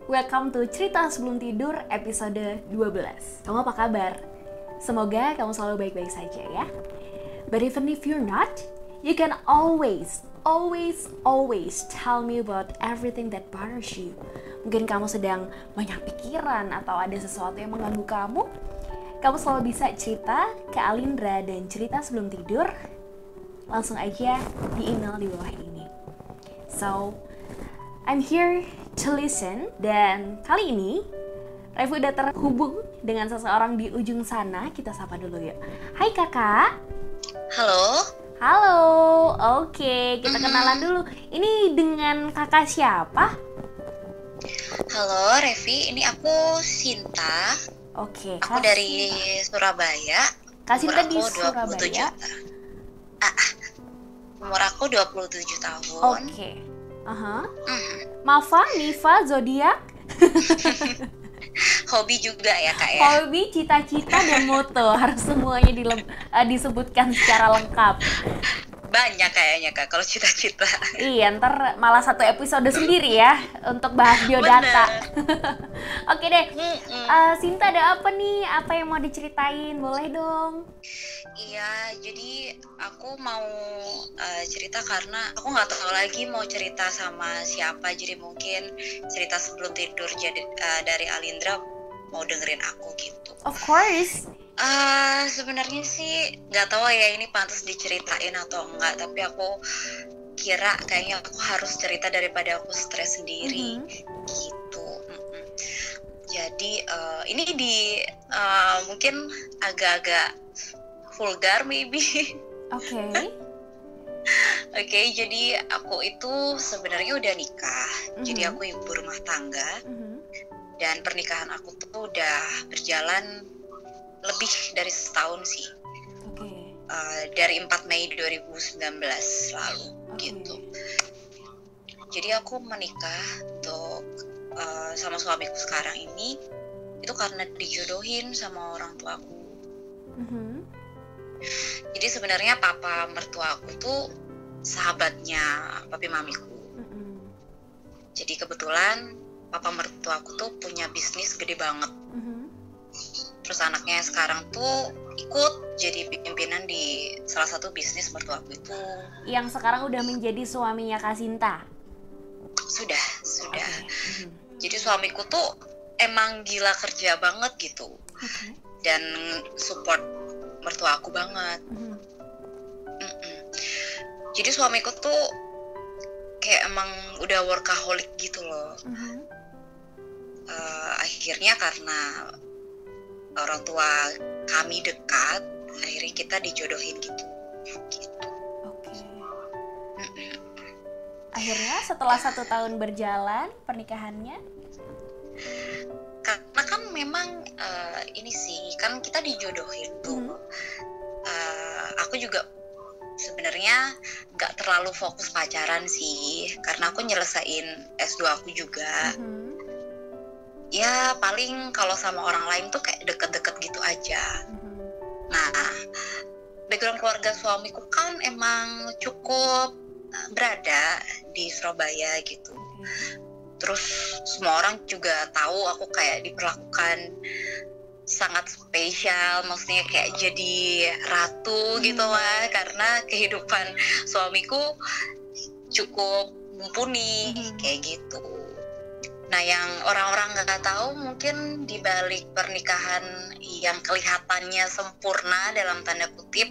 welcome to Cerita Sebelum Tidur episode 12. Kamu apa kabar? Semoga kamu selalu baik-baik saja ya. But even if you're not, you can always tell me about everything that bothers you. Mungkin kamu sedang banyak pikiran atau ada sesuatu yang mengganggu kamu. Kamu selalu bisa cerita ke Alindra dan Cerita Sebelum Tidur. Langsung aja di email di bawah ini. So, I'm here to listen. Dan kali ini Revi udah terhubung dengan seseorang di ujung sana. Kita sapa dulu yuk. Hai kakak. Halo, oke, kita kenalan dulu. Ini dengan kakak siapa? halo Revi, ini aku Sinta. Oke, Aku dari Surabaya. Kak Sinta di Umur aku 27 Surabaya. Umur aku 27 tahun. Oke. Mafa, Niva, zodiak, Hobi juga ya kak ya. hobi, cita-cita, dan moto harus semuanya disebutkan secara lengkap. Banyak kayaknya kak kalau cita-cita. Iya, ntar malah satu episode sendiri ya untuk bahas biodata. Oke deh, Sinta ada apa nih? Apa yang mau diceritain? Boleh dong. Iya, jadi aku mau cerita karena aku nggak tahu lagi mau cerita sama siapa. Jadi mungkin cerita sebelum tidur dari Alindra mau dengerin aku gitu. Of course. Sebenarnya sih nggak tahu ya ini pantas diceritain atau enggak, tapi aku kira kayaknya aku harus cerita daripada aku stres sendiri gitu. Jadi ini mungkin agak-agak vulgar maybe. Oke. Oke, jadi aku itu sebenarnya udah nikah. Jadi aku ibu rumah tangga. Dan pernikahan aku tuh udah berjalan lebih dari setahun sih. Oke. Dari 4 Mei 2019 lalu gitu. Jadi aku menikah untuk sama suamiku sekarang ini itu karena dijodohin sama orang tua aku. Jadi sebenarnya papa mertua aku tuh sahabatnya papi mamiku. Jadi kebetulan papa mertua aku tuh punya bisnis gede banget. Terus anaknya sekarang tuh ikut jadi pimpinan di salah satu bisnis mertua aku itu. Yang sekarang udah menjadi suaminya Kak Sinta. Sudah. Okay. Jadi suamiku tuh emang gila kerja banget gitu. Dan support mertua aku banget. Jadi suamiku tuh kayak emang udah workaholic gitu loh. Akhirnya karena orang tua kami dekat, akhirnya kita dijodohin gitu. Oke. Akhirnya setelah 1 tahun berjalan pernikahannya? Karena kan memang ini sih kan kita dijodohin tuh. Aku juga sebenarnya nggak terlalu fokus pacaran sih, karena aku nyelesain S2 aku juga. Ya paling kalau sama orang lain tuh kayak deket-deket gitu aja. Nah, background keluarga suamiku kan emang cukup berada di Surabaya gitu. Terus semua orang juga tahu aku kayak diperlakukan sangat spesial, maksudnya kayak jadi ratu gitu lah, karena kehidupan suamiku cukup mumpuni kayak gitu. Nah, yang orang-orang nggak tahu mungkin di balik pernikahan yang kelihatannya sempurna dalam tanda kutip,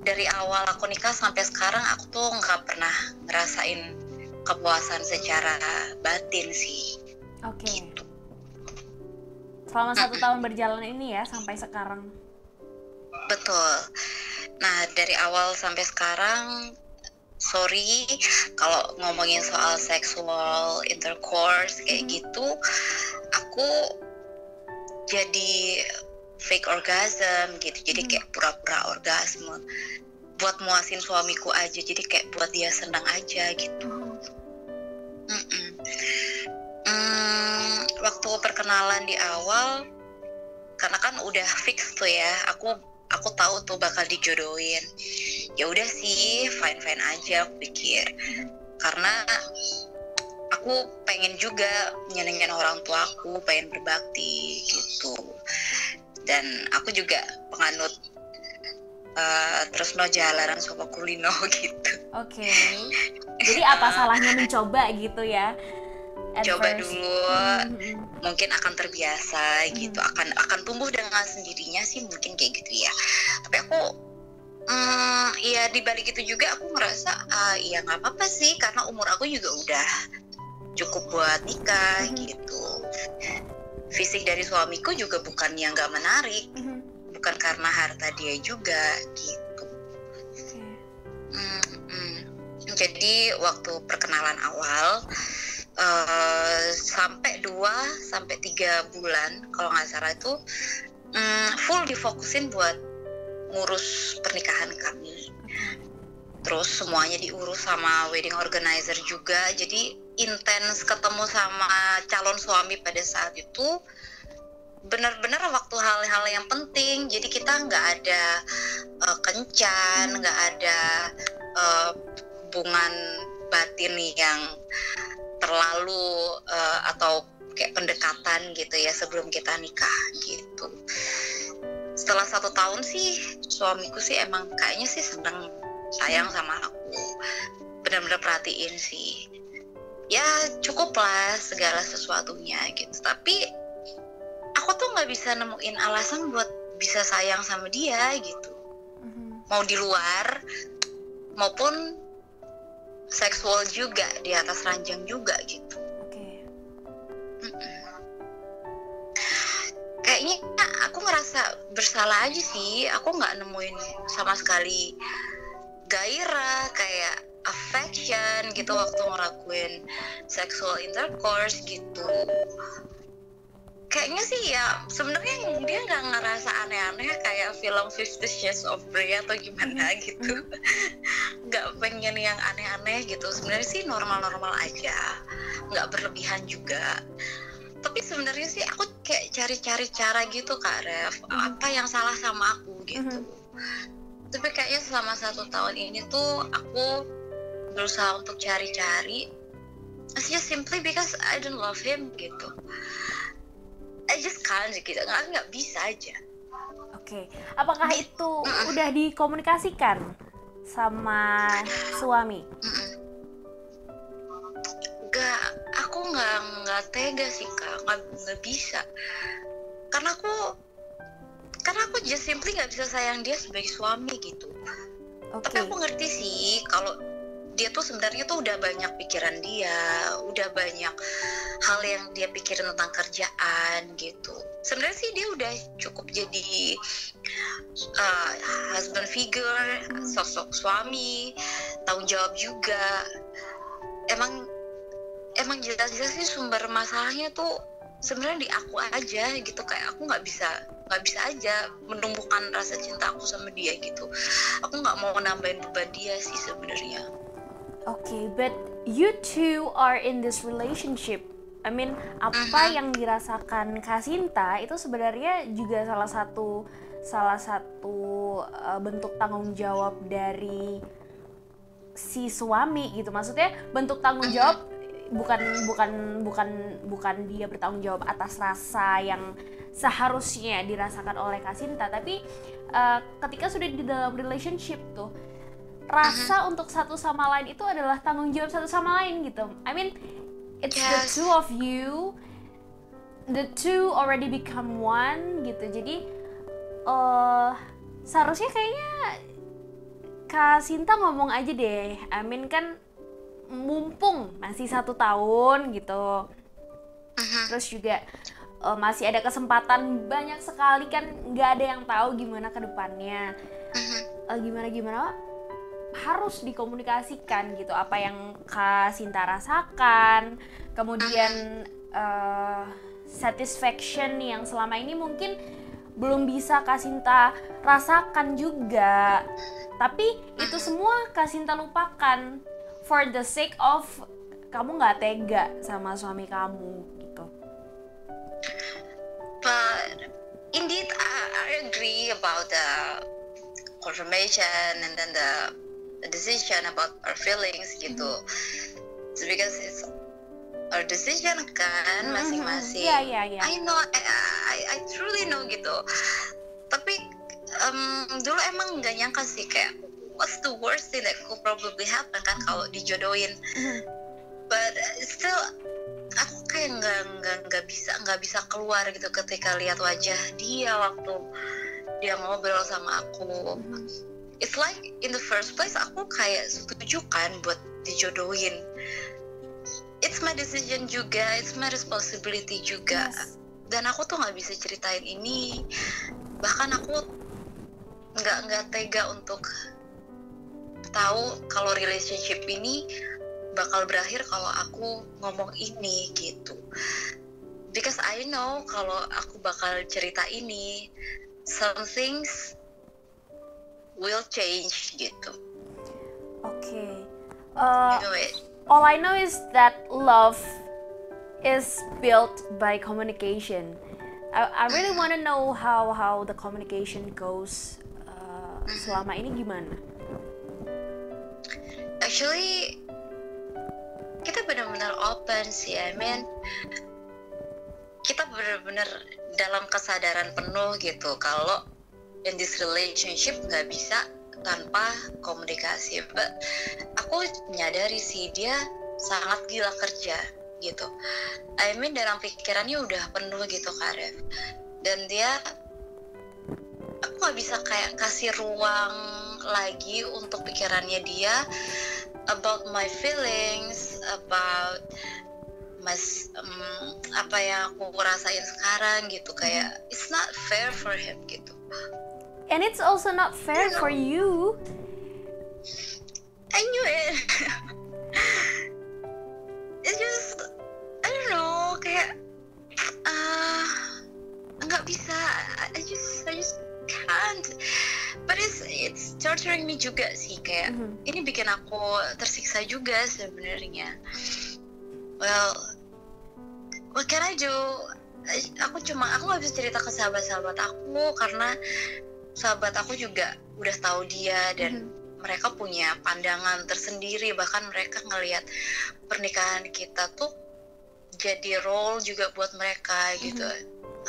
dari awal aku nikah sampai sekarang aku tuh nggak pernah ngerasain kepuasan secara batin sih. Oke. Gitu. Selama 1 tahun berjalan ini ya sampai sekarang. Betul. Nah, dari awal sampai sekarang, sorry kalau ngomongin soal sexual intercourse kayak gitu, aku jadi fake orgasm gitu. Jadi kayak pura-pura orgasme buat muasin suamiku aja, jadi kayak buat dia senang aja gitu. Waktu perkenalan di awal, karena kan udah fix tuh ya, aku tahu tuh bakal dijodohin. Ya udah sih, fine aja aku pikir. Karena aku aku pengen juga nyenengin orang tua aku, pengen berbakti gitu. Dan aku juga penganut terus no jalanan sama kulino gitu. Oke. Jadi apa salahnya mencoba gitu ya? Coba dulu, mungkin akan terbiasa gitu, akan tumbuh dengan sendirinya sih, mungkin kayak gitu ya. Tapi aku ya di balik itu juga aku ngerasa ya nggak apa-apa sih, karena umur aku juga udah cukup buat nikah gitu. Fisik dari suamiku juga bukan yang nggak menarik, bukan karena harta dia juga gitu. Jadi waktu perkenalan awal sampai 2-3 bulan kalau nggak salah itu full difokusin buat ngurus pernikahan kami. Terus semuanya diurus sama wedding organizer juga, jadi intens ketemu sama calon suami pada saat itu benar-benar waktu hal-hal yang penting. Jadi kita nggak ada kencan, nggak ada hubungan batin yang terlalu atau kayak pendekatan gitu ya sebelum kita nikah gitu. Setelah 1 tahun sih suamiku sih emang kayaknya sih seneng, sayang sama aku, benar-benar perhatiin sih. Ya cukup lah segala sesuatunya gitu. Tapi aku tuh nggak bisa nemuin alasan buat bisa sayang sama dia gitu. Mau di luar maupun seksual juga, di atas ranjang juga gitu. Kayaknya aku ngerasa bersalah aja sih, aku nggak nemuin sama sekali gairah kayak affection gitu waktu ngelakuin sexual intercourse gitu. Kayaknya sih ya sebenarnya dia nggak ngerasa aneh-aneh kayak film 50 Shades of Grey atau gimana gitu. Nggak pengen yang aneh-aneh gitu, sebenarnya sih normal-normal aja, nggak berlebihan juga. Tapi sebenarnya sih aku kayak cari-cari cara gitu Kak Ref, apa yang salah sama aku gitu. Tapi kayaknya selama 1 tahun ini tuh aku berusaha untuk cari-cari, just simply because I don't love him gitu. I just can't gitu, nggak bisa aja. Oke. Apakah itu udah dikomunikasikan sama suami? Aku nggak tega sih Kak, nggak bisa. Karena aku just simply nggak bisa sayang dia sebagai suami gitu. Tapi aku ngerti sih kalau dia tuh sebenarnya tuh udah banyak pikiran dia, udah banyak hal yang dia pikirin tentang kerjaan gitu. Sebenarnya sih dia udah cukup jadi husband figure, sosok suami, tanggung jawab juga. Emang jelas-jelas sih sumber masalahnya tuh sebenarnya di aku aja gitu, kayak aku nggak bisa aja menumbuhkan rasa cinta aku sama dia gitu. Aku nggak mau nambahin beban dia sih sebenarnya. Okay, but you two are in this relationship. I mean, apa yang dirasakan Kak Sinta itu sebenarnya juga salah satu bentuk tanggung jawab dari si suami gitu. Maksudnya bentuk tanggung jawab bukan dia bertanggung jawab atas rasa yang seharusnya dirasakan oleh Kak Sinta, tapi ketika sudah di dalam relationship tuh rasa untuk satu sama lain itu adalah tanggung jawab satu sama lain gitu. I mean, it's the two of you, the two already become one gitu. Jadi seharusnya kayaknya Kak Sinta ngomong aja deh. I mean kan mumpung masih 1 tahun gitu, terus juga masih ada kesempatan banyak sekali kan, nggak ada yang tahu gimana ke depannya, gimana harus dikomunikasikan gitu apa yang Kak Sinta rasakan, kemudian satisfaction yang selama ini mungkin belum bisa Kak Sinta rasakan juga, tapi itu semua Kak Sinta lupakan for the sake of kamu nggak tega sama suami kamu gitu. But indeed I agree about the confirmation and then the decision about our feelings gitu. So because our decision kan masing-masing. Yeah. I know, I truly know gitu. Tapi dulu emang nggak nyangka sih kayak what's the worst thing that could probably happen kan kalau dijodohin. But still aku kayak nggak bisa keluar gitu ketika lihat wajah dia waktu dia ngobrol sama aku. It's like in the first place aku kayak setuju kan buat dijodohin. It's my decision juga, it's my responsibility juga. Yes. Dan aku tuh nggak bisa ceritain ini. Bahkan aku nggak tega untuk tahu kalau relationship ini bakal berakhir kalau aku ngomong ini gitu. Because I know kalau aku bakal cerita ini, some things will change gitu. Okay. You know it. All I know is that love is built by communication. I really want to know how the communication goes selama ini gimana? Actually, kita benar-benar open sih. I mean, kita benar-benar dalam kesadaran penuh gitu kalau in this relationship nggak bisa tanpa komunikasi. But aku menyadari sih dia sangat gila kerja gitu. I mean dalam pikirannya udah penuh gitu Karef. Dan dia, aku nggak bisa kayak kasih ruang lagi untuk pikirannya dia about my feelings, about apa yang aku rasain sekarang gitu. Kayak it's not fair for him gitu. And it's also not fair for you. I knew it. It's just, I don't know, kayak nggak bisa. I just can't. But it's torturing me juga sih, kayak ini bikin aku tersiksa juga sebenarnya. Well, what can I do? Aku nggak bisa cerita ke sahabat-sahabat aku karena sahabat aku juga udah tahu dia dan mereka punya pandangan tersendiri, bahkan mereka ngelihat pernikahan kita tuh jadi role juga buat mereka gitu.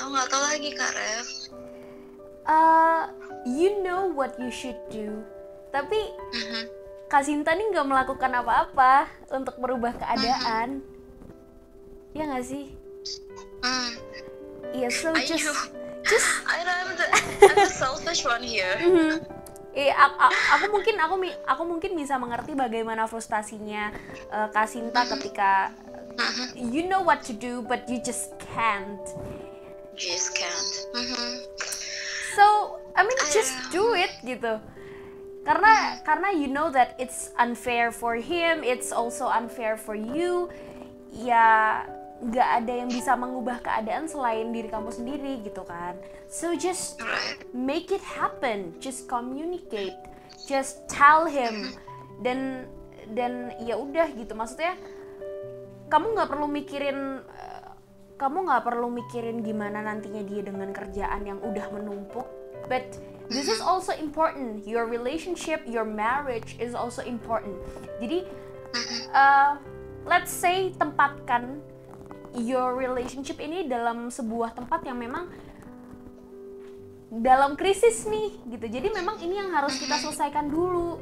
Aku nggak tahu lagi Kak Ref. You know what you should do, tapi Kak Sinta nih nggak melakukan apa-apa untuk merubah keadaan. Ya nggak sih? Iya, so just I'm the selfish one here. Aku mungkin bisa mengerti bagaimana frustasinya Kak Sinta ketika you know what to do but you just can't. Just can't. So I mean just do it gitu. Karena you know that it's unfair for him, it's also unfair for you. Ya nggak ada yang bisa mengubah keadaan selain diri kamu sendiri gitu kan. So just make it happen, just communicate, just tell him. Dan ya udah gitu, maksudnya kamu nggak perlu mikirin gimana nantinya dia dengan kerjaan yang udah menumpuk. But this is also important. Your relationship, your marriage is also important. Jadi let's say tempatkan your relationship ini dalam sebuah tempat yang memang dalam krisis nih gitu. Jadi memang ini yang harus kita selesaikan dulu.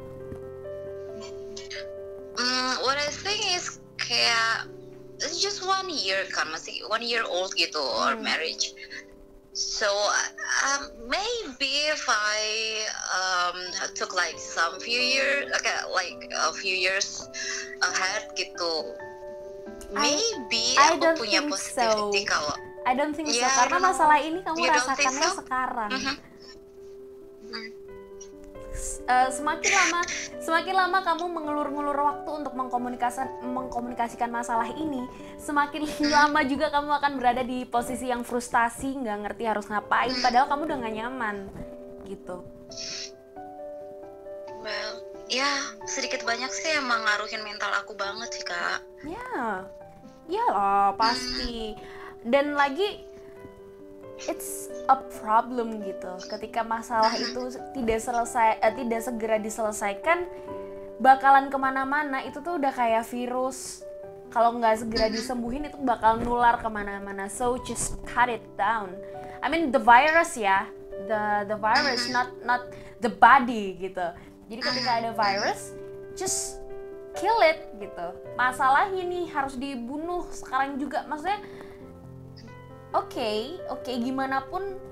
What I think is kayak it's just 1 year kan, masih 1 year old gitu our marriage. So maybe if I took like some few years, like a few years ahead gitu. Maybe aku punya positivity kalau I don't think so, karena masalah ini kamu rasakannya sekarang. Semakin lama kamu mengulur-ngulur waktu untuk mengkomunikasikan masalah ini, semakin lama juga kamu akan berada di posisi yang frustasi, nggak ngerti harus ngapain, padahal kamu udah nggak nyaman, gitu. Well, ya sedikit banyak sih emang ngaruhin mental aku banget sih Kak. Ya lah pasti. Dan lagi it's a problem gitu. Ketika masalah itu tidak segera diselesaikan, bakalan kemana-mana. Itu tuh udah kayak virus. kalau nggak segera disembuhin itu bakal nular kemana-mana. So just cut it down. I mean the virus ya, the virus, not the body gitu. Jadi ketika ada virus, just kill it gitu. Masalahnya nih harus dibunuh sekarang juga. Maksudnya oke, gimana pun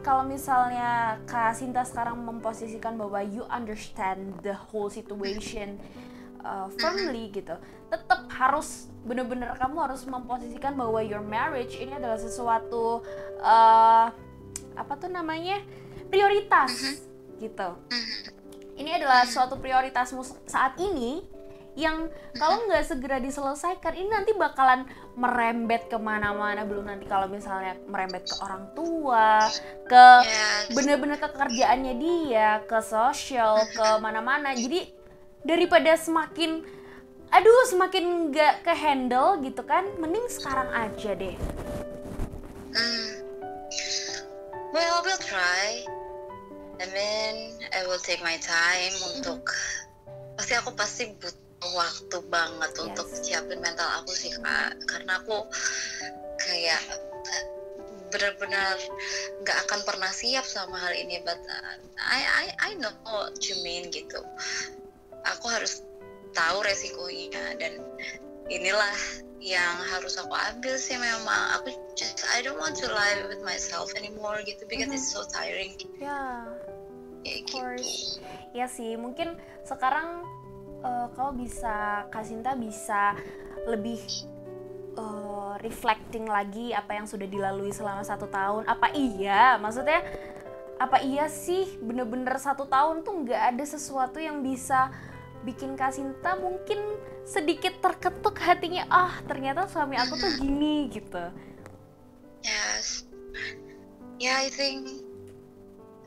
kalau misalnya Kak Sinta sekarang memposisikan bahwa you understand the whole situation firmly gitu, tetap harus bener-bener kamu harus memposisikan bahwa your marriage ini adalah sesuatu apa tuh namanya, prioritas gitu. Ini adalah suatu prioritasmu saat ini yang kalau nggak segera diselesaikan ini nanti bakalan merembet kemana-mana. Belum nanti kalau misalnya merembet ke orang tua, ke bener-bener ke kerjaannya dia, ke sosial, ke mana-mana. Jadi daripada semakin nggak ke handle gitu kan, mending sekarang aja deh. Well, we'll try. I mean, I will take my time untuk aku pasti butuh waktu banget untuk siapin mental aku sih Kak, karena aku kayak benar-benar nggak akan pernah siap sama hal ini, but I know what you mean gitu. Aku harus tahu resikonya dan inilah yang harus aku ambil sih. Memang I don't want to live with myself anymore gitu, because it's so tiring. Of course. Ya sih, mungkin sekarang kalau bisa, Kak Sinta bisa lebih reflecting lagi apa yang sudah dilalui selama 1 tahun. Apa iya sih bener-bener 1 tahun tuh nggak ada sesuatu yang bisa bikin Kak Sinta mungkin sedikit terketuk hatinya, ternyata suami aku tuh gini gitu. Yes. Yeah, I think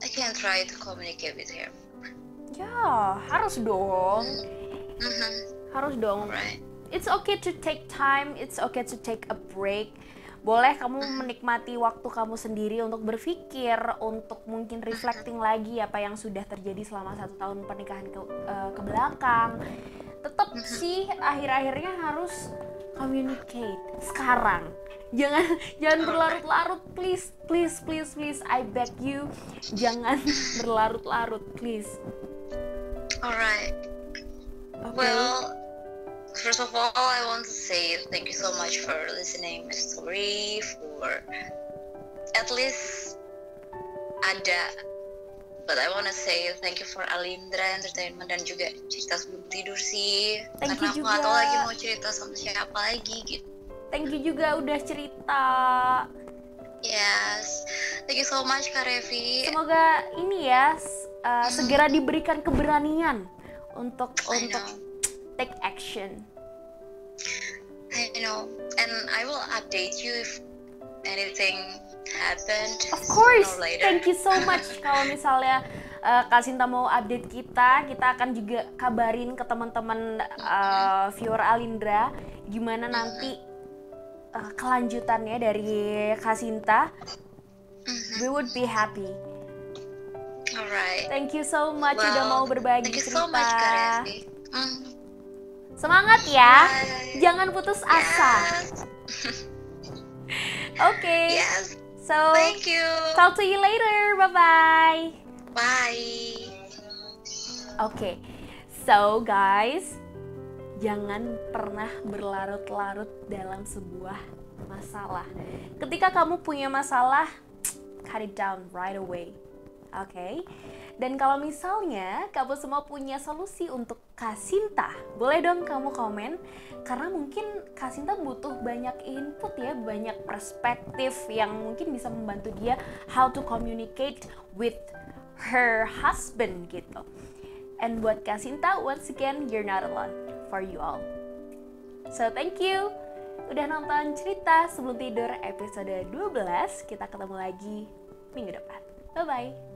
I can try to communicate with him. Ya, harus dong. Harus dong. Right. It's okay to take time, it's okay to take a break. Boleh kamu menikmati waktu kamu sendiri untuk berpikir, untuk mungkin reflecting lagi apa yang sudah terjadi selama 1 tahun pernikahan ke belakang. Tetap sih akhir-akhirnya harus communicate sekarang. Jangan berlarut-larut, please, I beg you, jangan berlarut-larut, please. Alright. Okay. Well, first of all, I want to say thank you so much for listening my story, for at least ada. But I want to say thank you for Alindra Entertainment dan juga cerita sebelum tidur sih. Thank karena you aku nggak juga. tahu lagi mau cerita sama siapa lagi gitu. Thank you juga udah cerita. Yes, thank you so much Kak Revi. Semoga ini ya segera diberikan keberanian untuk take action. I know, and I will update you if anything happened. Of course, later. thank you so much. Kalau misalnya Kak Sinta mau update kita akan juga kabarin ke teman-teman viewer Alindra gimana nanti kelanjutannya dari Kak Sinta. We would be happy. Alright. Thank you so much udah mau berbagi thank you cerita. so much, Kak Revi. Semangat ya, Bye. jangan putus asa. Okay. Yes. So Thank you. talk to you later. Bye-bye. Bye. Okay. So guys, jangan pernah berlarut-larut dalam sebuah masalah. Ketika kamu punya masalah, cut it down right away. Oke. Dan kalau misalnya kamu semua punya solusi untuk Kak Sinta, boleh dong kamu komen, karena mungkin Kak Sinta butuh banyak input ya, banyak perspektif yang mungkin bisa membantu dia how to communicate with her husband gitu. And buat Kak Sinta, once again, you're not alone, for you all. So thank you udah nonton cerita sebelum tidur episode 12. Kita ketemu lagi minggu depan. Bye-bye.